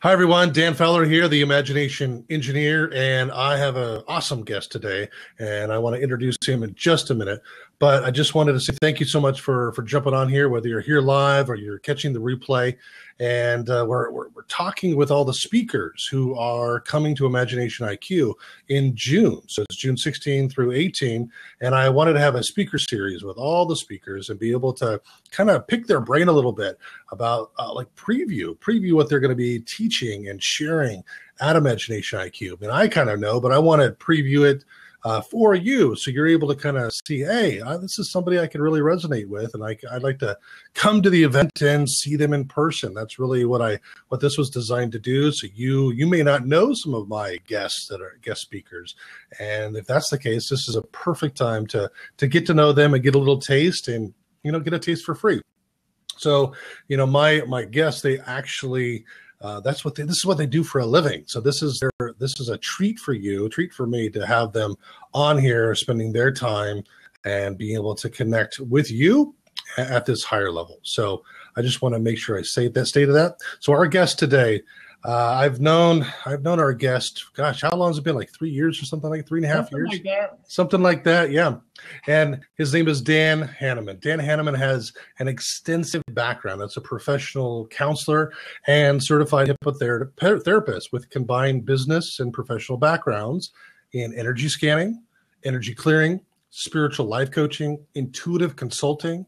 Hi, everyone. Dan Fowler here, the Imagination Engineer, and I have an awesome guest today, and I want to introduce him in just a minute. But I just wanted to say thank you so much for jumping on here, whether you're here live or you're catching the replay. And we're talking with all the speakers who are coming to Imagination IQ in June. So it's June 16 through 18. And I wanted to have a speaker series with all the speakers and be able to kind of pick their brain a little bit about preview what they're going to be teaching and sharing at Imagination IQ. I mean, I kind of know, but I want to preview it for you, so you're able to kind of see, hey, this is somebody I can really resonate with, and I'd like to come to the event and see them in person. That's really what this was designed to do. So you may not know some of my guests that are guest speakers, and if that's the case, this is a perfect time to get to know them and get a little taste, and get a taste for free. So my guests, they actually. This is what they do for a living. So this is a treat for you, a treat for me to have them on here, spending their time and being able to connect with you at this higher level. So I just want to make sure I say that. So our guest today, I've known our guest. Gosh, how long has it been? Like 3 years or something, like 3.5 years, something like that. Yeah. And his name is Dan Hanneman. Dan Hanneman has an extensive background as a professional counselor and certified hypnotherapist with combined business and professional backgrounds in energy scanning, energy clearing, spiritual life coaching, intuitive consulting,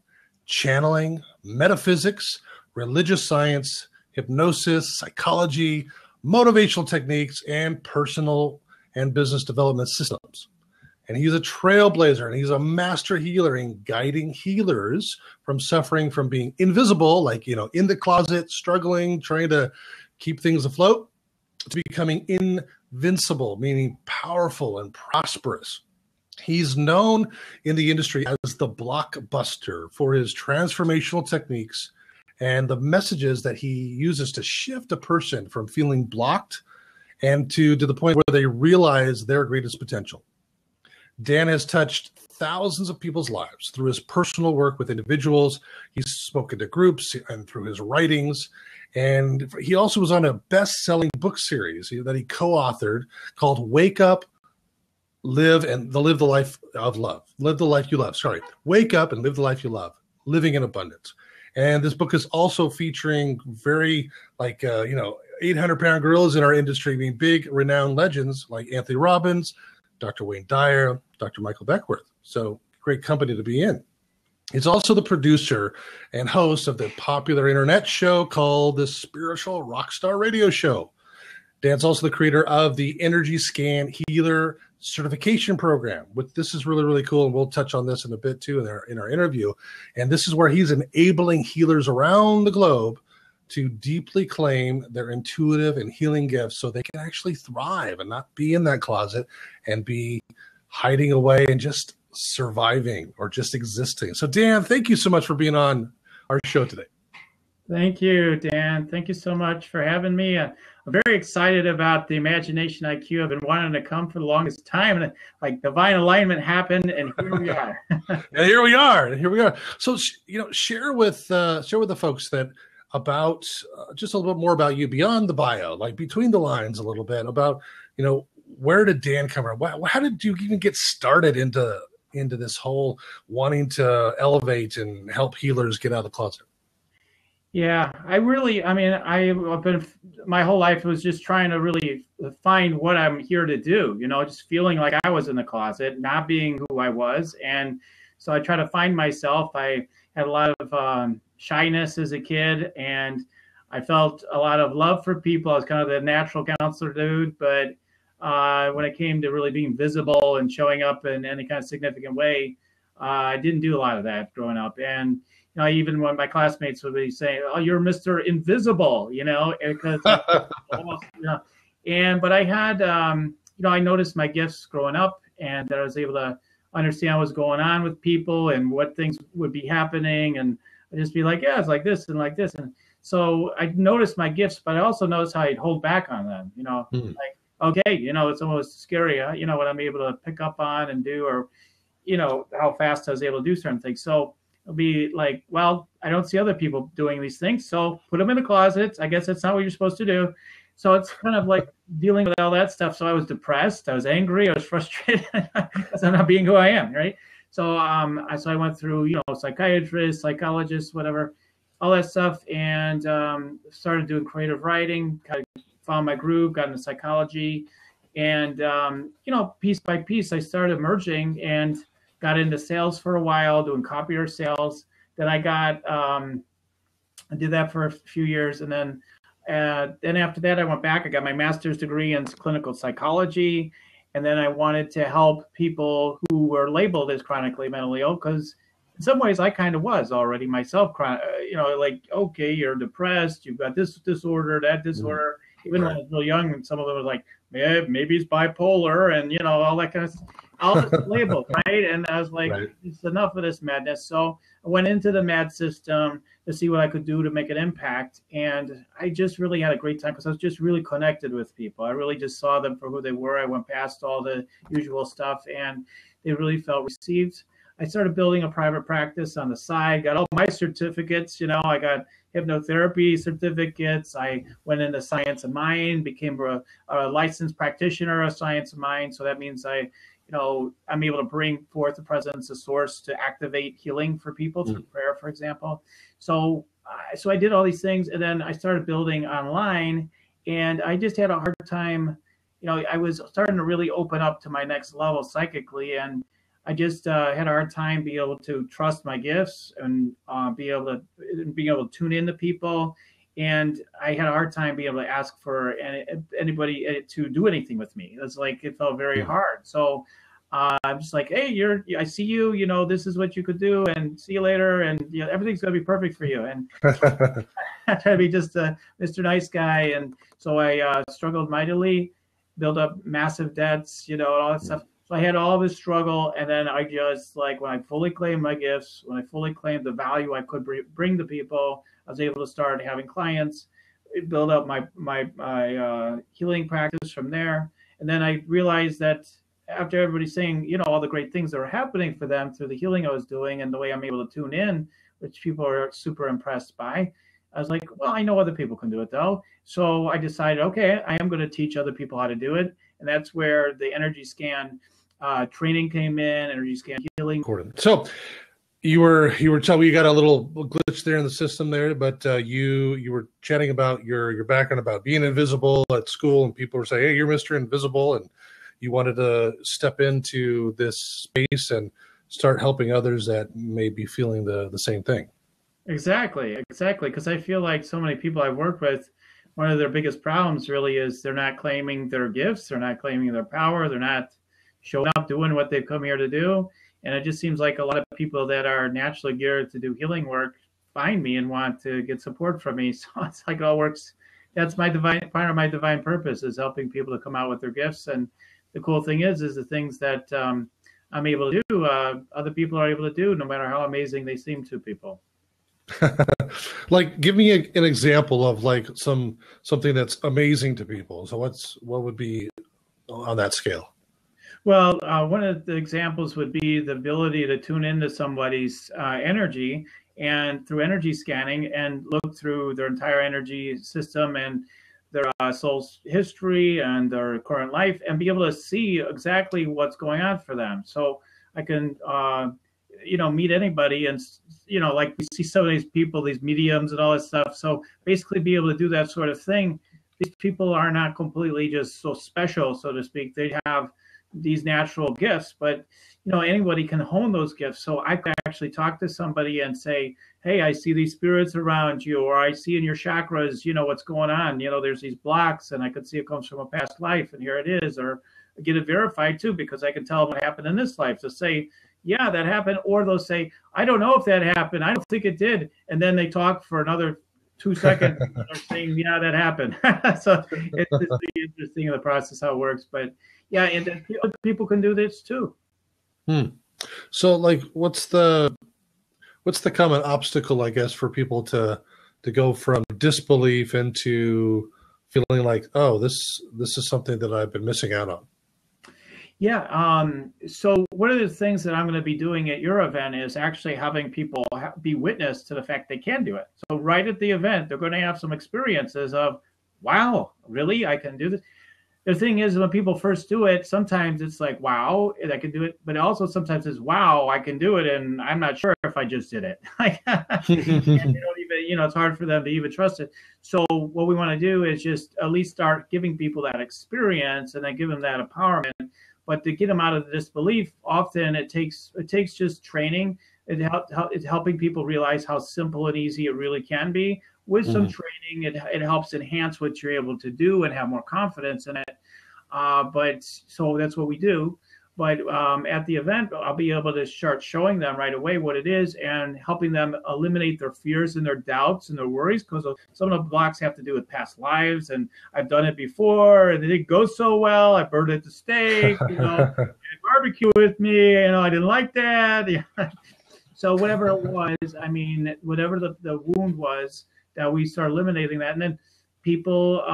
channeling, metaphysics, religious science, hypnosis, psychology, motivational techniques, and personal and business development systems. And he's a trailblazer, and he's a master healer in guiding healers from suffering from being invisible, like, in the closet, struggling, trying to keep things afloat, to becoming invincible, meaning powerful and prosperous. He's known in the industry as the blockbuster for his transformational techniques and the messages that he uses to shift a person from feeling blocked and to the point where they realize their greatest potential. Dan has touched thousands of people's lives through his personal work with individuals. He's spoken to groups and through his writings. And he also was on a best-selling book series that he co-authored called Wake Up, Live the Life of Love. Live the Life You Love. Sorry. Wake Up and Live the Life You Love. Living in Abundance. And this book is also featuring very 800-pound gorillas in our industry, being big, renowned legends like Anthony Robbins, Dr. Wayne Dyer, Dr. Michael Beckworth. So great company to be in. He's also the producer and host of the popular internet show called the Spiritual Rockstar Radio Show. Dan's also the creator of the Energy Scan Healer Certification Program. This is really, really cool, and we'll touch on this in a bit too in our interview. And this is where he's enabling healers around the globe to deeply claim their intuitive and healing gifts so they can actually thrive and not be in that closet and be hiding away and just surviving or just existing. So Dan, thank you so much for being on our show today. Thank you, Dan. Thank you so much for having me. I'm very excited about the Imagination IQ. I've been wanting to come for the longest time, and like divine alignment happened, and here we are. And here we are. So, share with the folks that about just a little bit more about you beyond the bio, like between the lines a little bit about, where did Dan come from? How did you even get started into this whole wanting to elevate and help healers get out of the closet? Yeah, I've been, my whole life was just trying to really find what I'm here to do, just feeling like I was in the closet, not being who I was. And so I try to find myself. I had a lot of shyness as a kid, and I felt a lot of love for people. I was kind of the natural counselor dude, but when it came to really being visible and showing up in any kind of significant way, I didn't do a lot of that growing up. And even when my classmates would be saying, "Oh, you're Mr. Invisible," because but I had I noticed my gifts growing up, and that I was able to understand what was going on with people and what things would be happening, and I'd just be like, yeah, it's like this and like this. And so I noticed my gifts, but I also noticed how I'd hold back on them, like, okay, it's almost scary, what I'm able to pick up on and do, or, how fast I was able to do certain things. So it'll be like, well, I don't see other people doing these things, so put them in the closet. I guess that's not what you're supposed to do. So it's kind of like dealing with all that stuff. So I was depressed, I was angry, I was frustrated because I'm not being who I am, right? So so I went through, psychiatrist, psychologist, whatever, all that stuff, and started doing creative writing. Kind of found my groove, got into psychology, and piece by piece, I started merging and got into sales for a while, doing copier sales. Then I did that for a few years, and then after that, I went back. I got my master's degree in clinical psychology, and then I wanted to help people who were labeled as chronically mentally ill, because in some ways I kind of was already myself. Like, okay, you're depressed, you've got this disorder, that disorder. Even when I was real young, and some of them were like, yeah, maybe he's bipolar, and all that kind of stuff. All this label, right? And I was like, it's enough of this madness. So I went into the MAD system to see what I could do to make an impact. And I just really had a great time because I was just really connected with people. I really just saw them for who they were. I went past all the usual stuff, and they really felt received. I started building a private practice on the side, got all my certificates. I got hypnotherapy certificates. I went into science of mind, became a licensed practitioner of science of mind. So that means I'm able to bring forth the presence of source to activate healing for people through prayer, for example. So I did all these things, and then I started building online, and I just had a hard time. I was starting to really open up to my next level psychically, and I just had a hard time being able to trust my gifts and being able to tune into people. And I had a hard time being able to ask for anybody to do anything with me. It felt very hard. So I'm just like, hey, I see you, this is what you could do, and see you later. And everything's going to be perfect for you. And I try to be just a Mr. Nice Guy. And so I struggled mightily, built up massive debts, and all that stuff. So I had all this struggle, and then I just, when I fully claimed my gifts, when I fully claimed the value I could bring to people, I was able to start having clients, build up my healing practice from there. And then I realized that after everybody's saying, all the great things that were happening for them through the healing I was doing and the way I'm able to tune in, which people are super impressed by, I was like, well, I know other people can do it though. So I decided, okay, I am going to teach other people how to do it. And that's where the energy scan training came in, energy scan healing. So you were telling me you got a little glitch there in the system there, but you were chatting about your background about being invisible at school, and people were saying, hey, you're Mr. Invisible, and you wanted to step into this space and start helping others that may be feeling the same thing. Exactly. Because I feel like so many people I've worked with, one of their biggest problems really is they're not claiming their gifts, they're not claiming their power, they're not showing up doing what they've come here to do. And it just seems like a lot of people that are naturally geared to do healing work find me and want to get support from me. So it's like it all works. That's part of my divine purpose is helping people to come out with their gifts. And the cool thing is the things that I'm able to do, other people are able to do, no matter how amazing they seem to people. Give me an example of something that's amazing to people. So what would be on that scale? Well, one of the examples would be the ability to tune into somebody's energy, and through energy scanning and look through their entire energy system and their soul's history and their current life, and be able to see exactly what's going on for them. So I can, meet anybody, and like we see some of these people, these mediums and all this stuff. So basically, be able to do that sort of thing. These people are not completely just so special, so to speak. They have these natural gifts, but anybody can hone those gifts. So I could actually talk to somebody and say, hey, I see these spirits around you, or I see in your chakras, what's going on. There's these blocks, and I could see it comes from a past life, and here it is. Or get it verified too, because I can tell them what happened in this life. To say, yeah, that happened. Or they'll say, I don't know if that happened, I don't think it did. And then they talk for another 2 seconds and they're saying, yeah, that happened. So it's just interesting in the process how it works. But yeah, and people can do this too. So what's the common obstacle, I guess, for people to go from disbelief into feeling like, oh, this is something that I've been missing out on? Yeah. So one of the things that I'm going to be doing at your event is actually having people be witness to the fact they can do it. So right at the event, they're going to have some experiences of, wow, really? I can do this. The thing is, when people first do it, sometimes it's like, wow, I can do it. But also sometimes it's, wow, I can do it. And I'm not sure if I just did it. Like, and they don't even, it's hard for them to even trust it. So what we want to do is just at least start giving people that experience and then give them that empowerment. But to get them out of the disbelief, often it takes just training. It's helping people realize how simple and easy it really can be. With some training, it helps enhance what you're able to do and have more confidence in it. But so that's what we do. But at the event, I'll be able to start showing them right away what it is and helping them eliminate their fears and their doubts and their worries, because some of the blocks have to do with past lives. And I've done it before and it didn't go so well. I burned at the stake, barbecue with me, I didn't like that. So whatever it was, whatever the wound was, that we start eliminating that. And then people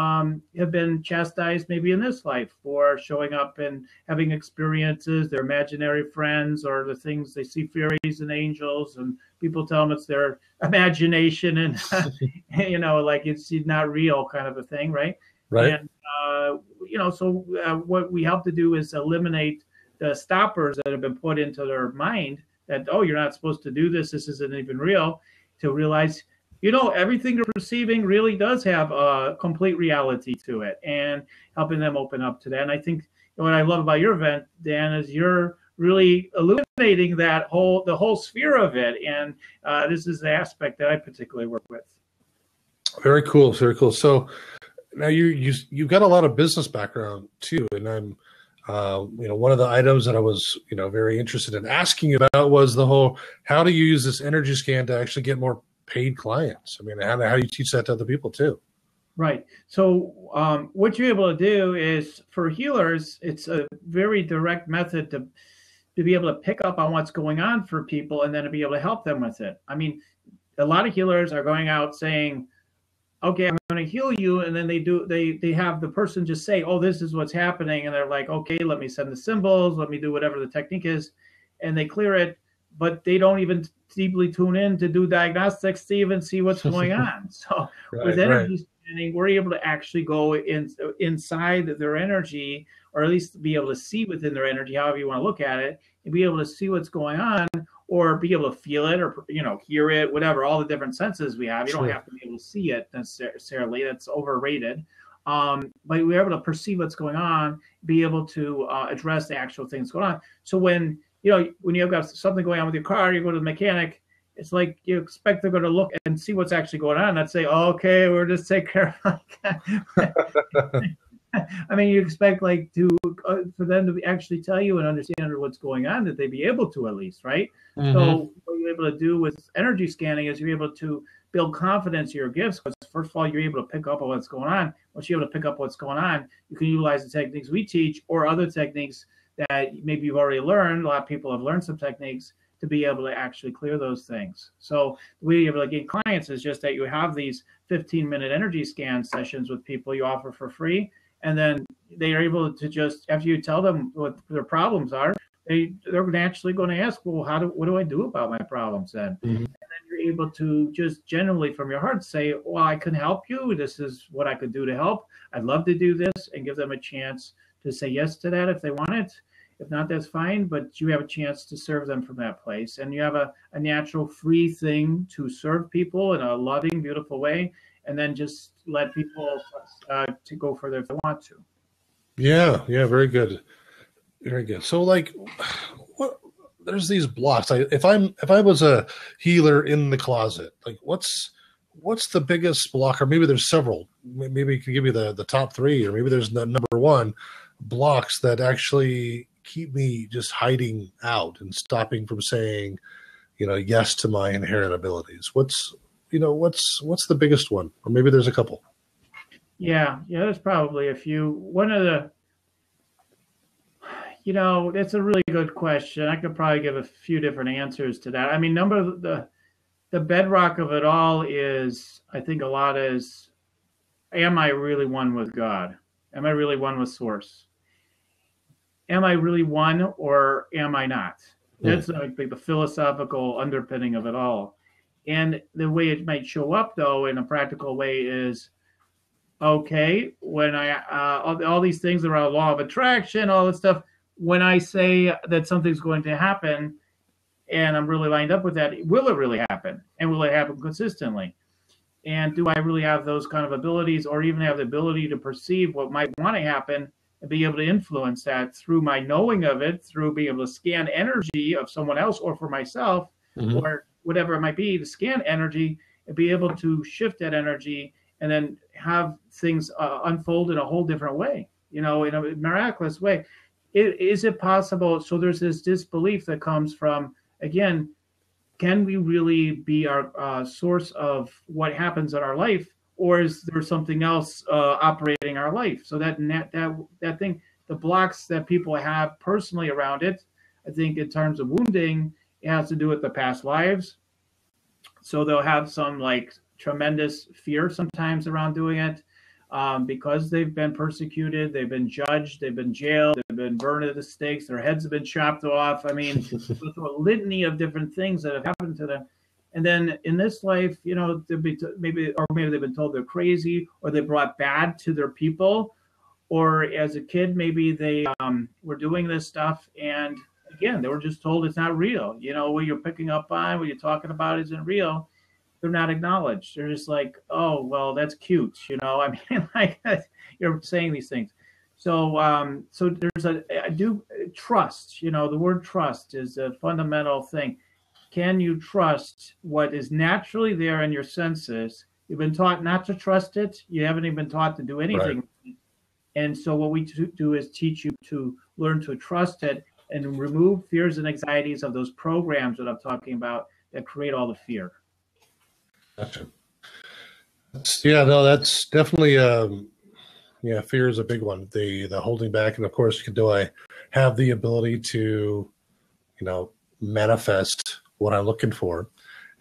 have been chastised maybe in this life for showing up and having experiences, their imaginary friends, or the things they see fairies and angels, and people tell them it's their imagination and, like it's not real kind of a thing, right? Right. And, what we help to do is eliminate the stoppers that have been put into their mind that, oh, you're not supposed to do this. This isn't even real, to realize, everything you're perceiving really does have a complete reality to it, and helping them open up to that. And I think what I love about your event, Dan, is you're really illuminating the whole sphere of it. And this is the aspect that I particularly work with. Very cool. Very cool. So now you've got a lot of business background too. And I'm, one of the items that I was, very interested in asking about was the whole, how do you use this energy scan to actually get more paid clients? How do you teach that to other people too? Right. So what you're able to do is, for healers, it's a very direct method to be able to pick up on what's going on for people and then to be able to help them with it. A lot of healers are going out saying, okay, I'm going to heal you. And then they have the person just say, oh, this is what's happening. And they're like, okay, let me send the symbols, let me do whatever the technique is. And they clear it, but they don't even deeply tune in to do diagnostics to even see what's going on. So with energy scanning, we're able to actually go inside their energy, or at least be able to see within their energy, however you want to look at it, and be able to see what's going on, or be able to feel it, or hear it, whatever, all the different senses we have. You don't have to be able to see it necessarily. That's overrated. But we're able to perceive what's going on, be able to address the actual things going on. So when you've got something going on with your car, you go to the mechanic, it's like you expect they're going to look and see what's actually going on, not say, oh, okay, we'll just take care of it. You expect for them to actually tell you and understand what's going on, that they be able to, at least, right? Mm-hmm. So what you're able to do with energy scanning is you're able to build confidence in your gifts, because first of all, you're able to pick up on what's going on. Once you're able to pick up what's going on, you can utilize the techniques we teach or other techniques that maybe you've already learned. A lot of people have learned some techniques to be able to actually clear those things. So the way you're able to gain clients is just that you have these 15-minute energy scan sessions with people you offer for free. And then they are able to just, after you tell them what their problems are, they're naturally going to ask, well, what do I do about my problems then? Mm-hmm. And then you're able to just generally from your heart say, well, I can help you. This is what I could do to help. I'd love to do this, and give them a chance to say yes to that if they want it. If not, that's fine, but you have a chance to serve them from that place. And you have a natural free thing to serve people in a loving, beautiful way, and then just let people to go further if they want to. Yeah, very good. Very good. So there's these blocks. If I was a healer in the closet, what's the biggest block? Or maybe there's several. Maybe you can give me the top three, or maybe there's the number one blocks that actually keep me just hiding out and stopping from saying, yes to my inherent abilities. What's the biggest one? Or maybe there's a couple. Yeah, there's probably a few. One of the, that's a really good question. I could probably give a few different answers to that. The bedrock of it all is, I think a lot is, am I really one with God? Am I really one with Source? am I really one or am I not? That's like the philosophical underpinning of it all. And the way it might show up, though, in a practical way is okay, when I, all these things around law of attraction, all this stuff, when I say that something's going to happen and I'm really lined up with that, will it really happen? And will it happen consistently? And do I really have those kind of abilities, or even have the ability to perceive what might want to happen and be able to influence that through my knowing of it, through being able to scan energy of someone else or for myself, or whatever it might be, to scan energy and be able to shift that energy and then have things unfold in a whole different way, in a miraculous way. Is it possible? So there's this disbelief that comes from, again, can we really be our source of what happens in our life, or is there something else operating our life? So that thing, the blocks that people have personally around it, I think in terms of wounding, it has to do with the past lives. So they'll have some like tremendous fear sometimes around doing it, because they've been persecuted, they've been judged, they've been jailed, they've been burned at the stakes, their heads have been chopped off. I mean, a litany of different things that have happened to them. And then in this life, maybe they've been told they're crazy, or they brought bad to their people, or as a kid, maybe they were doing this stuff, and again, they were just told it's not real. What you're picking up on, what you're talking about isn't real. They're not acknowledged. They're just like, oh, well, that's cute. I mean, like, you're saying these things. So, so there's I do trust, the word trust is a fundamental thing. Can you trust what is naturally there in your senses? You've been taught not to trust it. You haven't even been taught to do anything. Right. And so what we do is teach you to learn to trust it and remove fears and anxieties of those programs that I'm talking about that create all the fear. Gotcha. Yeah, no, that's definitely, fear is a big one. The holding back, and of course, do I have the ability to, manifest what I'm looking for,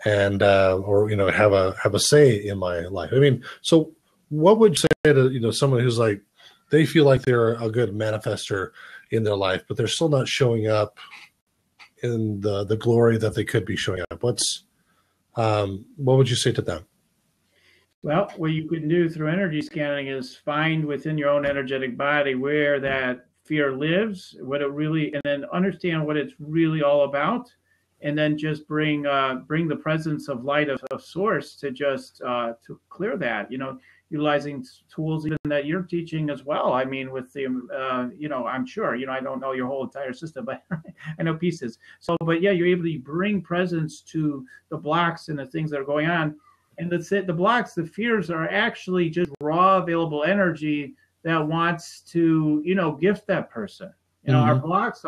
and or have a say in my life. I mean, so what would you say to someone who's like, they feel like they're a good manifester in their life, but they're still not showing up in the glory that they could be showing up? What would you say to them? Well, what you can do through energy scanning is find within your own energetic body where that fear lives, what it really, and then understand what it's really all about, and then just bring the presence of light of source to just to clear that. Utilizing tools even that you're teaching as well. I mean, with the I'm sure I don't know your whole entire system, but I know pieces. So, but yeah, you're able to bring presence to the blocks and the things that are going on. And the blocks, the fears are actually just raw available energy that wants to, gift that person. Our blocks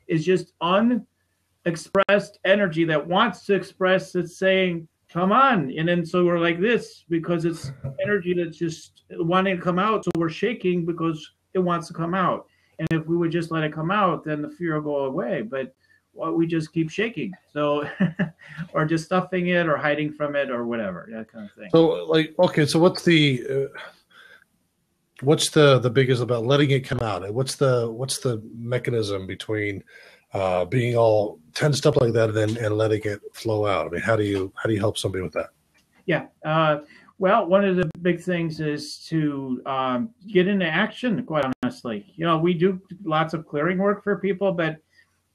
is just unexpressed energy that wants to express. It's saying, come on. And then so we're like this because it's energy that's just wanting to come out. So we're shaking because it wants to come out. And if we would just let it come out, then the fear will go away. But we just keep shaking. So, or just stuffing it or hiding from it or whatever, that kind of thing. So okay. So what's the biggest about letting it come out? What's the mechanism between being all tensed up like that and letting it flow out? I mean, how do you help somebody with that? Yeah. Well, one of the big things is to get into action, quite honestly. We do lots of clearing work for people, but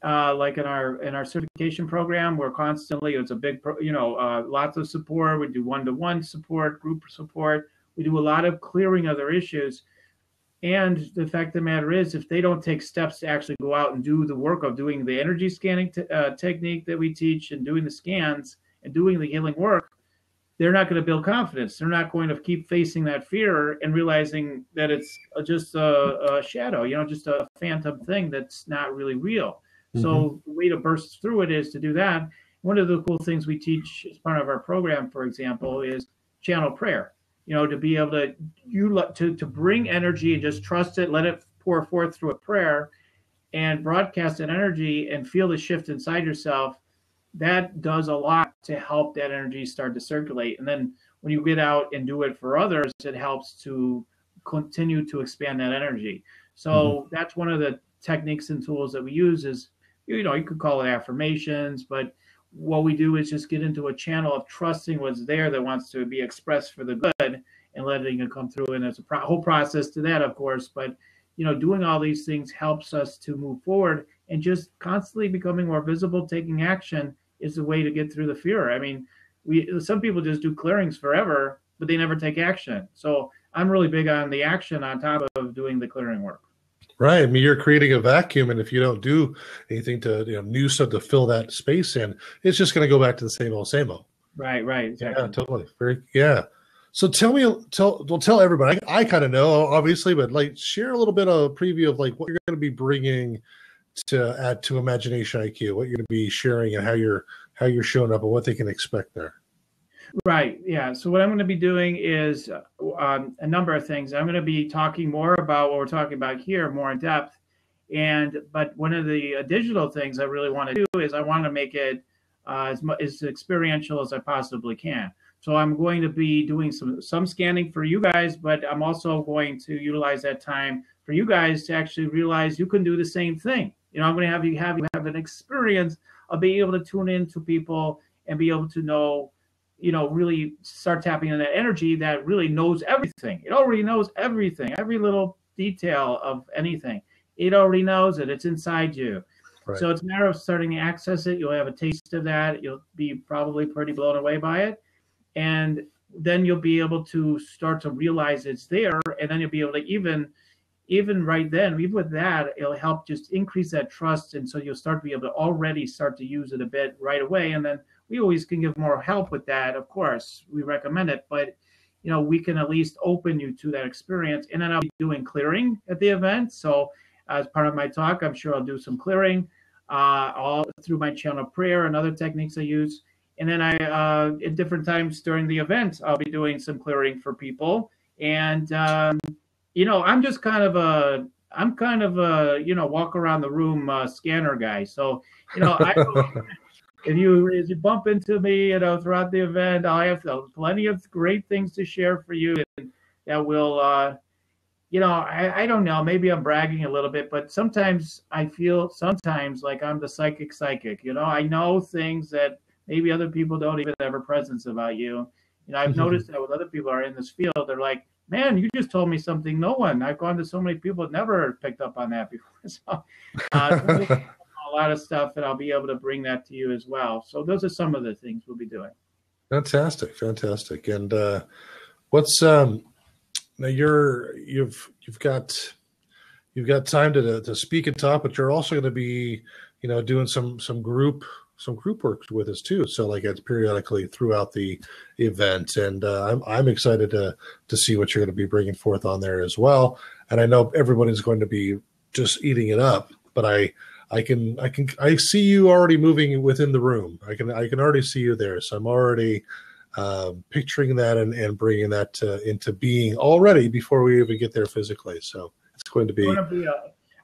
like in our certification program, we're constantly, it's a big, lots of support. We do one-to-one support, group support. We do a lot of clearing of their issues. And the fact of the matter is, if they don't take steps to actually go out and do the work of doing the energy scanning technique that we teach and doing the scans and doing the healing work, they're not going to build confidence. They're not going to keep facing that fear and realizing that it's just a shadow, just a phantom thing that's not really real. So the way to burst through it is to do that. One of the cool things we teach as part of our program, for example, is channel prayer. To be able to bring energy and just trust it, let it pour forth through a prayer, and broadcast that energy and feel the shift inside yourself. That does a lot to help that energy start to circulate. And then when you get out and do it for others, it helps to continue to expand that energy. So that's one of the techniques and tools that we use is, you could call it affirmations, but what we do is just get into a channel of trusting what's there that wants to be expressed for the good and letting it come through. And there's a whole process to that, of course, but doing all these things helps us to move forward, and just constantly becoming more visible, taking action is the way to get through the fear. I mean, some people just do clearings forever, but they never take action. So I'm really big on the action on top of doing the clearing work. Right. I mean, you're creating a vacuum, and if you don't do anything to new stuff to fill that space in, it's just going to go back to the same old, same old. Right. Exactly. Yeah, totally. Yeah. So tell everybody. I kind of know, obviously, but like share a little bit of a preview of like what you're going to be bringing to add to Imagination IQ, what you're going to be sharing, and how you're showing up, and what they can expect there. Right. Yeah. So what I'm going to be doing is a number of things. I'm going to be talking more about what we're talking about here, more in depth. But one of the digital things I really want to do is I want to make it as experiential as I possibly can. So I'm going to be doing some scanning for you guys, but I'm also going to utilize that time for you guys to actually realize you can do the same thing. I'm going to have you have an experience of being able to tune into people and be able to know, really start tapping on that energy that really knows everything. It already knows everything, every little detail of anything. It already knows it. It's inside you. Right. So it's a matter of starting to access it. You'll have a taste of that. You'll be probably pretty blown away by it. And then you'll be able to start to realize it's there. And then you'll be able to even right then, even with that, it'll help just increase that trust. And so you'll start to be able to already start to use it a bit right away. And then we always can give more help with that. Of course, we recommend it, but we can at least open you to that experience. And then I'll be doing clearing at the event. So as part of my talk, I'm sure I'll do some clearing all through my channel of prayer and other techniques I use. And then at different times during the event, I'll be doing some clearing for people. And I'm just kind of a walk around the room scanner guy. So if you bump into me, throughout the event, I'll have plenty of great things to share for you, and that will, I don't know, maybe I'm bragging a little bit, but sometimes I feel like I'm the psychic. I know things that maybe other people don't even have a presence about you. I've noticed that with other people who are in this field, they're like, man, you just told me something I've gone to so many people that never picked up on that before. So a lot of stuff, and I'll be able to bring that to you as well. So those are some of the things we'll be doing. Fantastic. And what's now you've got time to speak and talk, but you're also going to be doing some group work with us too. So like it's periodically throughout the event, and I'm excited to see what you're going to be bringing forth on there as well. And I know everybody's going to be just eating it up, but I see you already moving within the room. I can already see you there. So I'm already picturing that and bringing that into being already before we even get there physically. So it's going to be.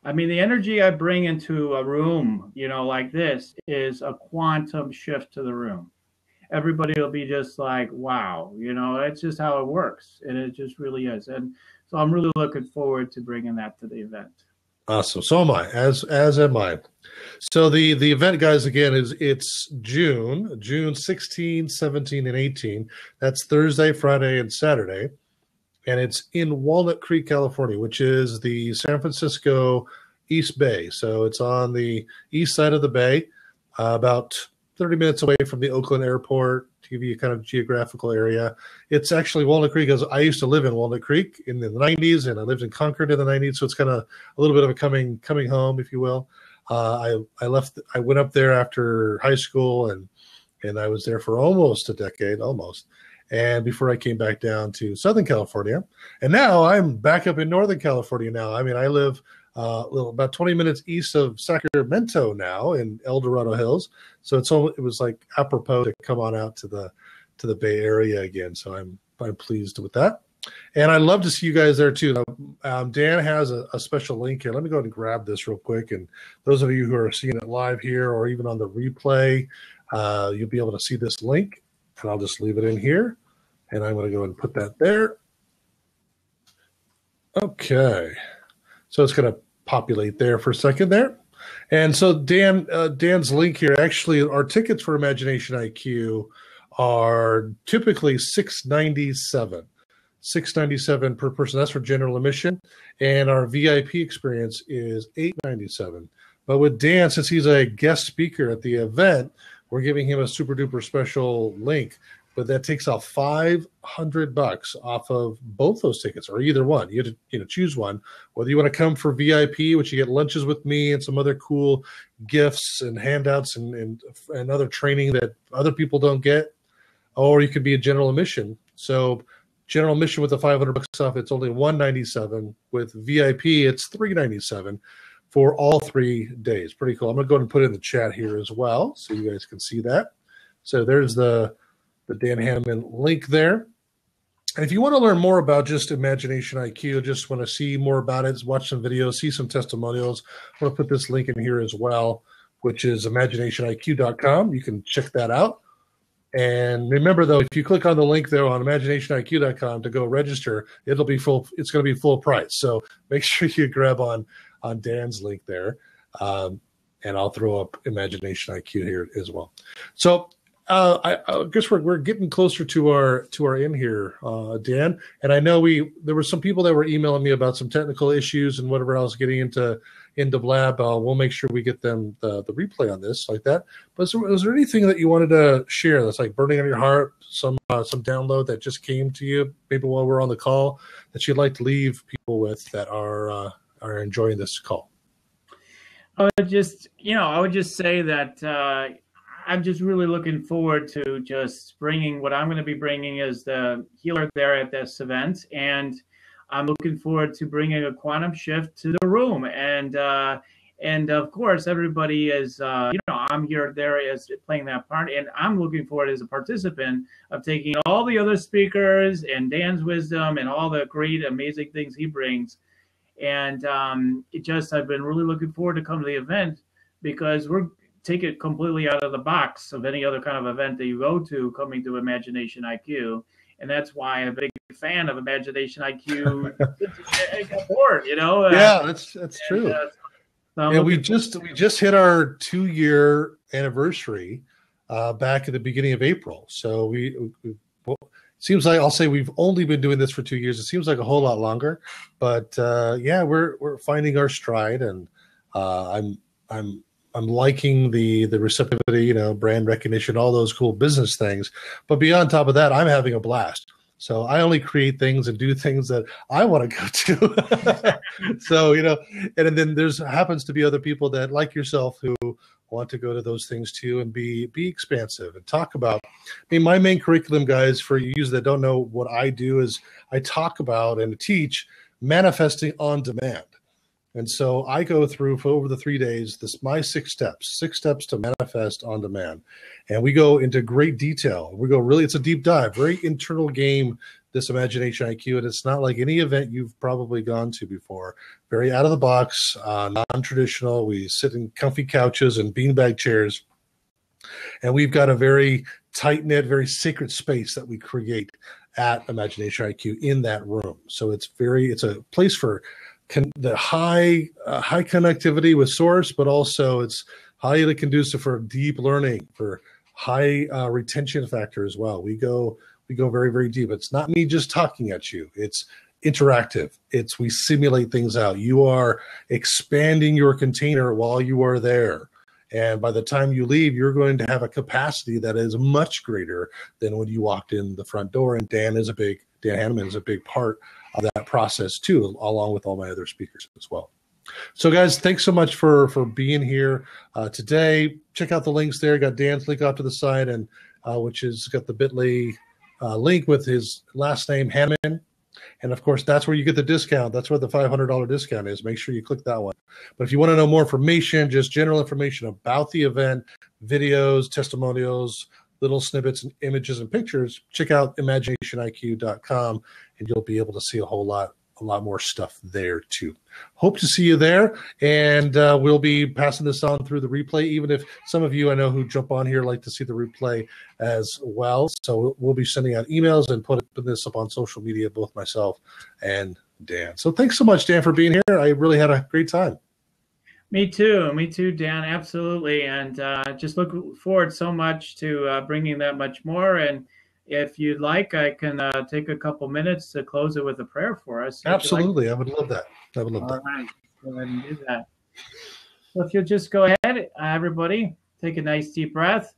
The energy I bring into a room, like this is a quantum shift to the room. Everybody will be just like, wow, that's just how it works. And it just really is. And so I'm really looking forward to bringing that to the event. Awesome. So am I, as am I. So the event, guys, again, it's June 16, 17, and 18. That's Thursday, Friday, and Saturday. And it's in Walnut Creek, California, which is the San Francisco East Bay. So it's on the east side of the bay, about 30 minutes away from the Oakland airport, to give you a kind of geographical area. It's actually Walnut Creek, because I used to live in Walnut Creek in the 90s, and I lived in Concord in the 90s. So it's kind of a little bit of a coming home, if you will. I went up there after high school, and I was there for almost a decade, and before I came back down to Southern California. And now I'm back up in Northern California now. I live about 20 minutes east of Sacramento now in El Dorado Hills. So it was like apropos to come on out to the Bay Area again. So I'm pleased with that. And I'd love to see you guys there too. Dan has a special link here. Let me go ahead and grab this real quick. And those of you who are seeing it live here or even on the replay, you'll be able to see this link. And I'll just leave it in here. And I'm going to go and put that there. Okay. So it's going to populate there for a second there. And so Dan's link here, actually our tickets for Imagination IQ are typically $697 per person. That's for general admission. And our VIP experience is $897. But with Dan, since he's a guest speaker at the event, we're giving him a super duper special link. But that takes off $500 off of both those tickets, or either one. You have to choose one. Whether you want to come for VIP, which you get lunches with me and some other cool gifts and handouts and other training that other people don't get, or you could be a general admission. So general admission with the $500 off, it's only $197. With VIP, it's $397 for all 3 days. Pretty cool. I'm going to go ahead and put it in the chat here as well so you guys can see that. So there's the Dan Hanneman link there. And if you want to learn more about just Imagination IQ, just want to see more about it, watch some videos, see some testimonials, I'm going to put this link in here as well, which is imaginationIQ.com. You can check that out. And remember, though, if you click on the link there on imaginationIQ.com to go register, it'll be full. It's going to be full price. So make sure you grab on Dan's link there, and I'll throw up Imagination IQ here as well. So I guess we're getting closer to our end here, Dan. And I know there were some people that were emailing me about some technical issues and whatever else getting into Blab. We'll make sure we get them the replay on this like that. But was there anything that you wanted to share that's like burning on your heart, some download that just came to you maybe while we're on the call that you'd like to leave people with that are enjoying this call? I would just say that I'm just really looking forward to just bringing what I'm going to be bringing as the healer there at this event. And I'm looking forward to bringing a quantum shift to the room. And of course, everybody is, I'm here there as playing that part. And I'm looking forward as a participant of taking all the other speakers and Dan's wisdom and all the great, amazing things he brings. And I've been really looking forward to come to the event because we're take it completely out of the box of any other kind of event that you go to coming to Imagination IQ. And that's why I'm a big fan of Imagination IQ. I got bored, Yeah, that's true. We just hit our 2-year anniversary back at the beginning of April. So it seems like I'll say we've only been doing this for 2 years. It seems like a whole lot longer, but we're finding our stride, and I'm liking the receptivity, brand recognition, all those cool business things. But beyond top of that, I'm having a blast. So I only create things and do things that I want to go to. So, and then there's happens to be other people that like yourself who want to go to those things too and be expansive and talk about. My main curriculum, guys, for you that don't know what I do is I talk about and teach manifesting on demand. And so I go through for over the 3 days, my 6 steps to manifest on demand. And we go into great detail. It's a deep dive, very internal game, this Imagination IQ. And it's not like any event you've probably gone to before. Very out of the box, non-traditional. We sit in comfy couches and beanbag chairs. And we've got a very tight-knit, very sacred space that we create at Imagination IQ in that room. So it's a place for the high connectivity with source, but also it's highly conducive for deep learning, for high retention factor as well. We go very, very deep. It's not me just talking at you. It's interactive. We simulate things out. You are expanding your container while you are there. And by the time you leave, you're going to have a capacity that is much greater than when you walked in the front door. And Dan Hanneman is a big part of that process too, along with all my other speakers as well. So guys, thanks so much for being here today. Check out the links there. Got Dan's link off to the side, and which is got the bit.ly link with his last name, Hanneman. And of course, that's where you get the discount. That's where the $500 discount is. Make sure you click that one. But if you want to know more information, just general information about the event, videos, testimonials, little snippets and images and pictures, check out imaginationIQ.com, and you'll be able to see a whole lot a lot more stuff there too. Hope to see you there, and we'll be passing this on through the replay, even if some of you I know who jump on here like to see the replay as well. So we'll be sending out emails and putting this up on social media, both myself and Dan. So thanks so much, Dan, for being here. I really had a great time. Me too, Dan, absolutely. And just look forward so much to bringing that much more. And if you'd like, I can take a couple minutes to close it with a prayer for us. Absolutely. Like. I would love that. I would love that. All right. Go ahead and do that. So if you'll just go ahead, everybody, take a nice deep breath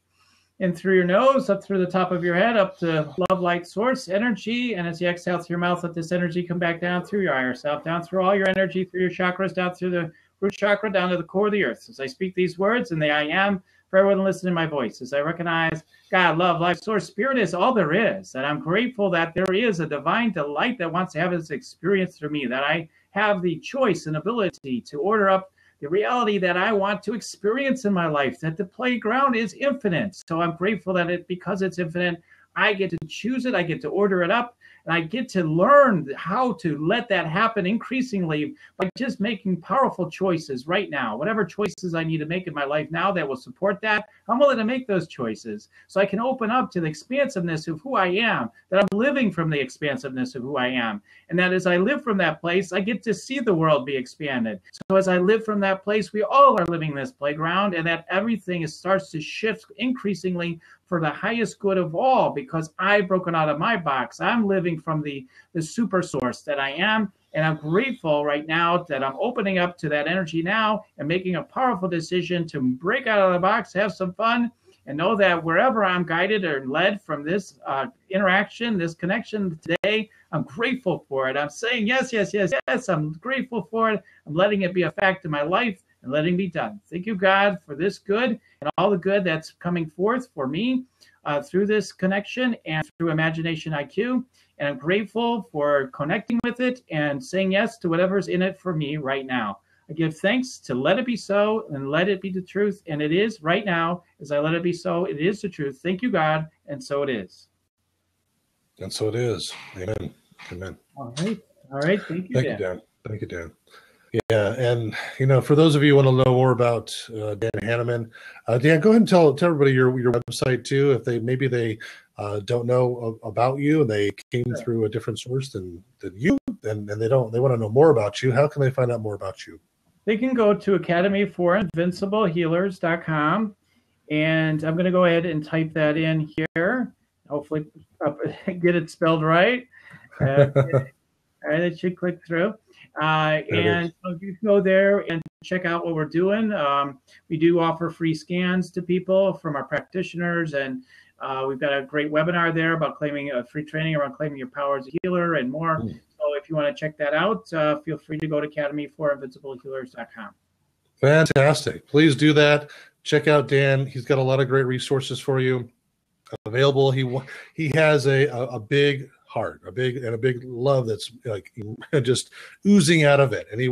in through your nose, up through the top of your head, up to love, light, source, energy. And as you exhale through your mouth, let this energy come back down through your higher self, down through all your energy, through your chakras, down through the root chakra, down to the core of the earth. As I speak these words, and the I am, for everyone listening to my voice, as I recognize God, love, life, source, spirit is all there is. And I'm grateful that there is a divine delight that wants to have this experience through me, that I have the choice and ability to order up the reality that I want to experience in my life, that the playground is infinite. So I'm grateful that because it's infinite, I get to choose it, I get to order it up, and I get to learn how to let that happen increasingly by just making powerful choices right now. Whatever choices I need to make in my life now that will support that, I'm willing to make those choices so I can open up to the expansiveness of who I am, that I'm living from the expansiveness of who I am. And that as I live from that place, I get to see the world be expanded. So as I live from that place, we all are living this playground, and that everything starts to shift increasingly for the highest good of all, because I've broken out of my box. I'm living from the super source that I am. And I'm grateful right now that I'm opening up to that energy now and making a powerful decision to break out of the box, have some fun, and know that wherever I'm guided or led from this interaction, this connection today, I'm grateful for it. I'm saying yes, yes, yes, yes. I'm grateful for it. I'm letting it be a fact in my life and letting it be done. Thank you, God, for this good and all the good that's coming forth for me through this connection and through Imagination IQ. And I'm grateful for connecting with it and saying yes to whatever's in it for me right now. I give thanks to let it be so and let it be the truth. And it is right now, as I let it be so, it is the truth. Thank you, God. And so it is. And so it is. Amen. Amen. All right. All right. Thank you, Dan. Thank you, Dan. Yeah, and for those of you who want to know more about Dan Hanneman, Dan, go ahead and tell everybody your website too. If they don't know about you and they came through a different source than you, and they want to know more about you, how can they find out more about you? They can go to academyforinvinciblehealers.com, and I'm going to go ahead and type that in here. Hopefully, get it spelled right. All right, it should click through. And so you can go there and check out what we're doing. We do offer free scans to people from our practitioners, and we've got a great webinar there about claiming a free training around claiming your power as a healer and more. So if you want to check that out, feel free to go to academyforinvinciblehealers.com. Fantastic. Please do that. Check out Dan. He's got a lot of great resources for you available. He has a big heart, a big love that's like just oozing out of it, and he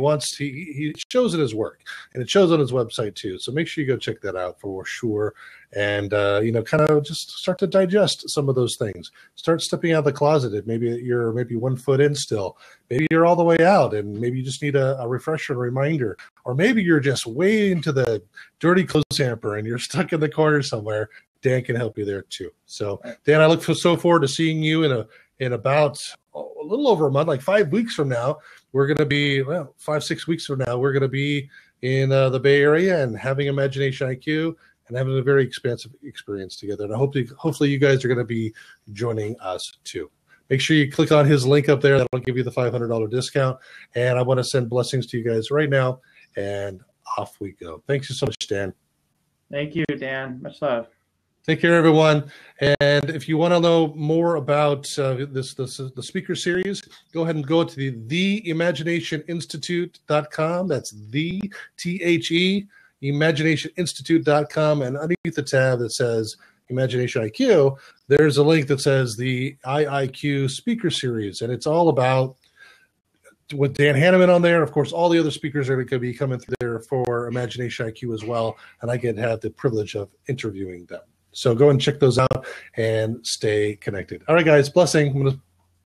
shows it in his work, and it shows on his website too. So make sure you go check that out for sure, and kind of just start to digest some of those things. Start stepping out of the closet. Maybe you're 1 foot in still, maybe you're all the way out, and maybe you just need a refresher, a reminder, or maybe you're just way into the dirty clothes hamper and you're stuck in the corner somewhere. Dan can help you there too. So Dan, I look so forward to seeing you in about a little over a month, like 5 weeks from now. We're going to be 5-6 weeks from now. We're going to be in the Bay Area and having Imagination IQ and having a very expansive experience together. And hopefully you guys are going to be joining us too. Make sure you click on his link up there. That'll give you the $500 discount. And I want to send blessings to you guys right now. And off we go. Thanks so much, Dan. Thank you, Dan. Much love. Take care, everyone. And if you want to know more about the speaker series, go ahead and go to the theimaginationinstitute.com. That's imaginationinstitute.com. And underneath the tab that says Imagination IQ, there's a link that says the IIQ speaker series. And it's all about with Dan Hanneman on there. Of course, all the other speakers are going to be coming through there for Imagination IQ as well. And I get to have the privilege of interviewing them. So go and check those out and stay connected. All right, guys, blessing. I'm going to